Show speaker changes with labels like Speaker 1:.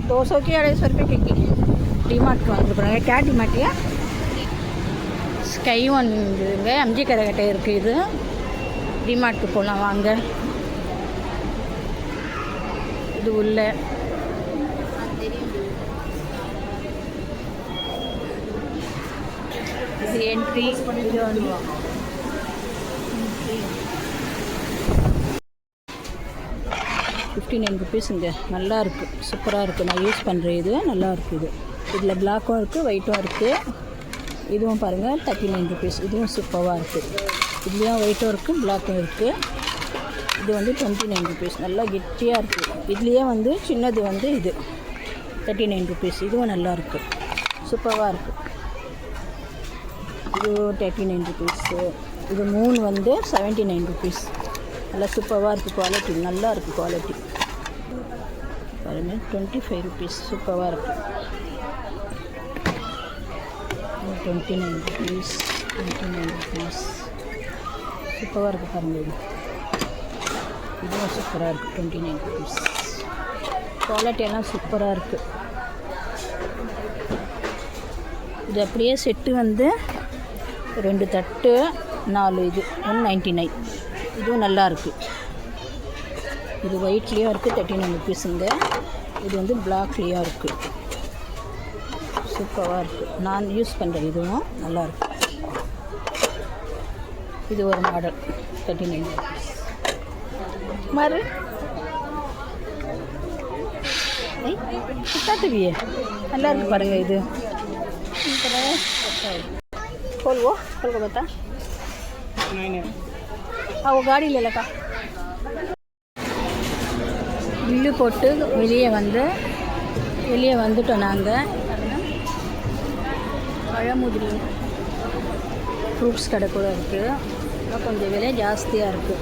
Speaker 1: 200 की 250 रुपये की டிமார்ட்க்கு வந்துருக்குறாங்க. கே டிமார்ட்டியா ஸ்கை ஒன் இதுங்க எம்ஜி கடைக்கிட்ட இருக்குது. இது டிமார்ட்க்கு போகலாம் வாங்க. இது உள்ள இது என்ட்ரி. இது வந்து 59 ருபீஸுங்க. நல்லா இருக்குது, சூப்பராக இருக்குது. நான் யூஸ் பண்ணுறேன். இது நல்லா இருக்குது. இதில் பிளாக்கும் இருக்குது, ஒயிட்டும் இருக்குது. இதுவும் பாருங்கள் 39 ருபீஸ். இதுவும் சூப்பராக இருக்குது. இதுலேயும் ஒயிட்டும் இருக்குது, பிளாக்கும் இருக்குது. இது வந்து 29 ருபீஸ். நல்லா கெட்டியாக இருக்குது. இதுலேயே வந்து சின்னது வந்து இது 39 ருபீஸ். இதுவும் நல்லா இருக்குது, சூப்பராக இருக்குது. இது 39 ருபீஸு. இது 3 வந்து 79 ருபீஸ். நல்லா சூப்பராக இருக்குது. குவாலிட்டி நல்லா இருக்குது. குவாலிட்டி பாருங்கள் 25 ருபீஸ். சூப்பராக இருக்குது. 29 ருபீஸ். 29 ருபீஸ். சூப்பராக இருக்குது பாருங்கள். இது இதுவும் சூப்பராக இருக்குது. 29 ருபீஸ். குவாலிட்டியெல்லாம் சூப்பராக இருக்குது. இது அப்படியே செட்டு வந்து 2 தட்டு 4 இது 199. இதுவும் நல்லாயிருக்கு. இது ஒயிட்லேயும் இருக்குது 39 ருபீஸுங்க. இது வந்து பிளாக்லேயும் இருக்குது. சூப்பராக இருக்குது. நான் யூஸ் பண்ணுறேன். இதுவும் நல்லாயிருக்கு. இது ஒரு மாடல் 39 ருபீஸ். மாறு சுத்தாத்துவியே நல்லா இருக்குது பாருங்கள். இது खोलवो खोल को बता. नहीं हाँ वो गाड़ी ले लगा. பில்லு போட்டு வெளியே வந்துட்டோம் நாங்கள். பழமுதிரி ஃப்ரூட்ஸ் கடை கூட இருக்குது. இன்னும் கொஞ்சம் விலை ஜாஸ்தியாக இருக்குது.